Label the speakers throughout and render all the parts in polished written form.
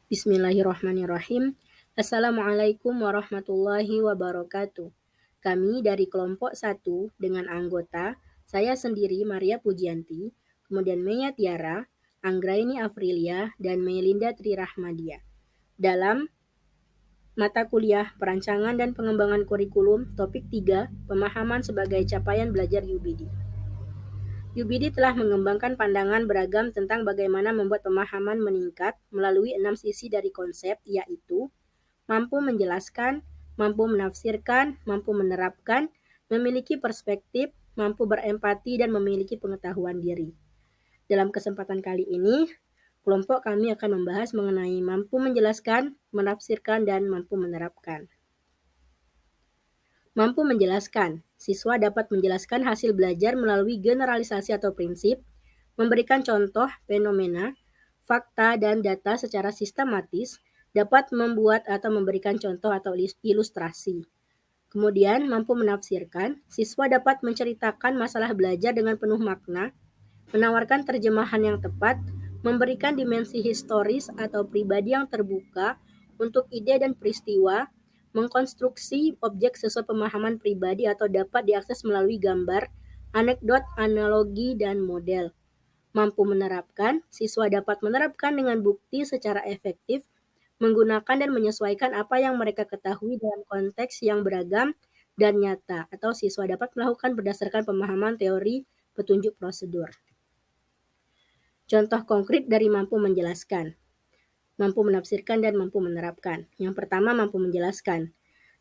Speaker 1: Bismillahirrahmanirrahim. Assalamualaikum warahmatullahi wabarakatuh. Kami dari kelompok 1 dengan anggota saya sendiri Maria Pujianti, kemudian Meya Tiara, Anggraini Afrilia, dan Melinda Trirahmadia. Dalam mata kuliah Perancangan dan Pengembangan Kurikulum, topik 3, Pemahaman sebagai Capaian Belajar UBD. UBD telah mengembangkan pandangan beragam tentang bagaimana membuat pemahaman meningkat melalui 6 sisi dari konsep, yaitu mampu menjelaskan, mampu menafsirkan, mampu menerapkan, memiliki perspektif, mampu berempati, dan memiliki pengetahuan diri. Dalam kesempatan kali ini, kelompok kami akan membahas mengenai mampu menjelaskan, menafsirkan, dan mampu menerapkan. Mampu menjelaskan. Siswa dapat menjelaskan hasil belajar melalui generalisasi atau prinsip, memberikan contoh, fenomena, fakta, dan data secara sistematis, dapat membuat atau memberikan contoh atau ilustrasi. Kemudian, mampu menafsirkan. Siswa dapat menceritakan masalah belajar dengan penuh makna, menawarkan terjemahan yang tepat, memberikan dimensi historis atau pribadi yang terbuka untuk ide dan peristiwa, mengkonstruksi objek sesuai pemahaman pribadi atau dapat diakses melalui gambar, anekdot, analogi, dan model. Mampu menerapkan, siswa dapat menerapkan dengan bukti secara efektif, menggunakan dan menyesuaikan apa yang mereka ketahui dalam konteks yang beragam dan nyata, atau siswa dapat melakukan berdasarkan pemahaman teori petunjuk prosedur. Contoh konkret dari mampu menjelaskan, mampu menafsirkan, dan mampu menerapkan. Yang pertama, mampu menjelaskan.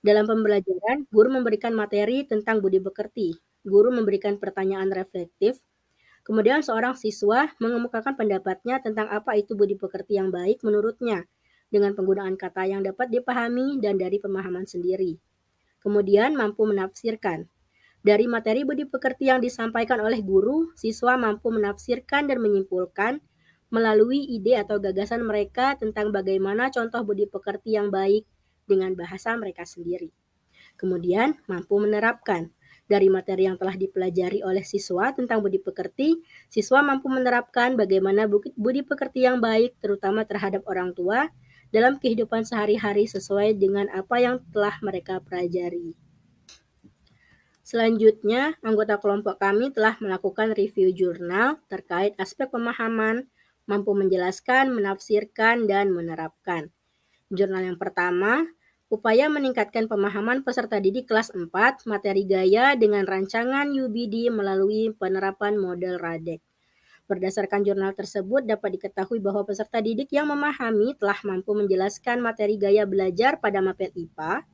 Speaker 1: Dalam pembelajaran, guru memberikan materi tentang budi pekerti. Guru memberikan pertanyaan reflektif. Kemudian seorang siswa mengemukakan pendapatnya tentang apa itu budi pekerti yang baik menurutnya, dengan penggunaan kata yang dapat dipahami dan dari pemahaman sendiri. Kemudian mampu menafsirkan. Dari materi budi pekerti yang disampaikan oleh guru, siswa mampu menafsirkan dan menyimpulkan melalui ide atau gagasan mereka tentang bagaimana contoh budi pekerti yang baik dengan bahasa mereka sendiri. Kemudian, mampu menerapkan. Dari materi yang telah dipelajari oleh siswa tentang budi pekerti, siswa mampu menerapkan bagaimana budi pekerti yang baik, terutama terhadap orang tua, dalam kehidupan sehari-hari sesuai dengan apa yang telah mereka pelajari. Selanjutnya, anggota kelompok kami telah melakukan review jurnal terkait aspek pemahaman, mampu menjelaskan, menafsirkan, dan menerapkan. Jurnal yang pertama, upaya meningkatkan pemahaman peserta didik kelas 4, materi gaya dengan rancangan UBD melalui penerapan model RADEC. Berdasarkan jurnal tersebut, dapat diketahui bahwa peserta didik yang memahami telah mampu menjelaskan materi gaya belajar pada mapel IPA,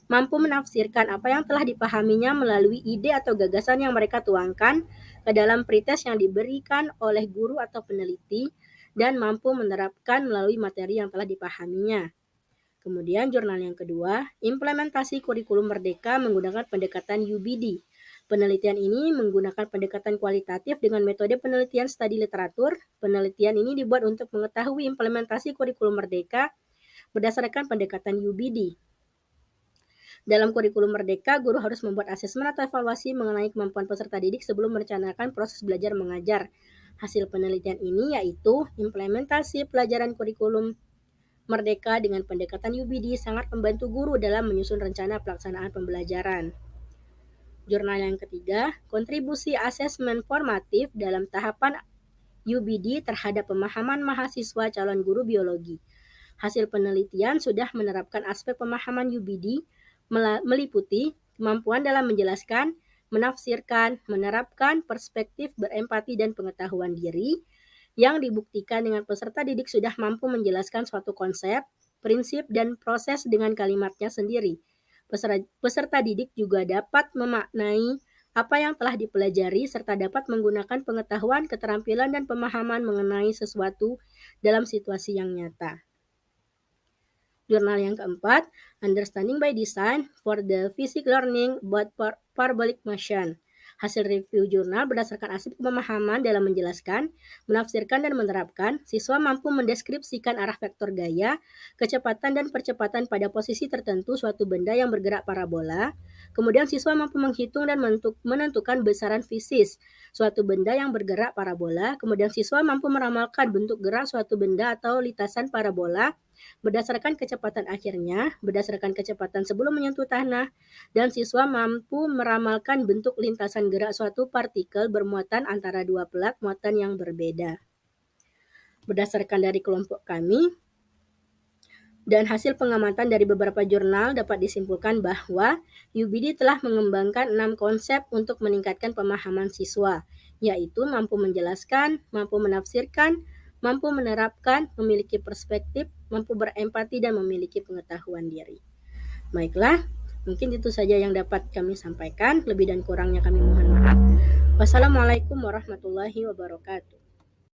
Speaker 1: mampu menafsirkan apa yang telah dipahaminya melalui ide atau gagasan yang mereka tuangkan ke dalam pretest yang diberikan oleh guru atau peneliti, dan mampu menerapkan melalui materi yang telah dipahaminya. Kemudian jurnal yang kedua, implementasi kurikulum merdeka menggunakan pendekatan UBD. Penelitian ini menggunakan pendekatan kualitatif dengan metode penelitian studi literatur. Penelitian ini dibuat untuk mengetahui implementasi kurikulum merdeka berdasarkan pendekatan UBD. Dalam kurikulum merdeka, guru harus membuat asesmen atau evaluasi mengenai kemampuan peserta didik sebelum merencanakan proses belajar mengajar. Hasil penelitian ini yaitu implementasi pelajaran kurikulum merdeka dengan pendekatan UBD sangat membantu guru dalam menyusun rencana pelaksanaan pembelajaran. Jurnal yang ketiga, kontribusi asesmen formatif dalam tahapan UBD terhadap pemahaman mahasiswa calon guru biologi. Hasil penelitian sudah menerapkan aspek pemahaman UBD meliputi kemampuan dalam menjelaskan, menafsirkan, menerapkan perspektif berempati dan pengetahuan diri, yang dibuktikan dengan peserta didik sudah mampu menjelaskan suatu konsep, prinsip, dan proses dengan kalimatnya sendiri. Peserta didik juga dapat memaknai apa yang telah dipelajari serta dapat menggunakan pengetahuan, keterampilan, dan pemahaman mengenai sesuatu dalam situasi yang nyata. Jurnal yang keempat, Understanding by Design for the Physics Learning about Parabolic Motion. Hasil review jurnal berdasarkan aspek pemahaman dalam menjelaskan, menafsirkan, dan menerapkan, siswa mampu mendeskripsikan arah vektor gaya, kecepatan dan percepatan pada posisi tertentu suatu benda yang bergerak parabola. Kemudian siswa mampu menghitung dan menentukan besaran fisis suatu benda yang bergerak parabola. Kemudian siswa mampu meramalkan bentuk gerak suatu benda atau lintasan parabola berdasarkan kecepatan akhirnya, berdasarkan kecepatan sebelum menyentuh tanah, dan siswa mampu meramalkan bentuk lintasan gerak suatu partikel bermuatan antara dua pelat muatan yang berbeda. Berdasarkan dari kelompok kami, dan hasil pengamatan dari beberapa jurnal dapat disimpulkan bahwa UBD telah mengembangkan 6 konsep untuk meningkatkan pemahaman siswa, yaitu mampu menjelaskan, mampu menafsirkan, mampu menerapkan, memiliki perspektif, mampu berempati, dan memiliki pengetahuan diri. Baiklah, mungkin itu saja yang dapat kami sampaikan. Lebih dan kurangnya kami mohon maaf. Wassalamualaikum warahmatullahi wabarakatuh.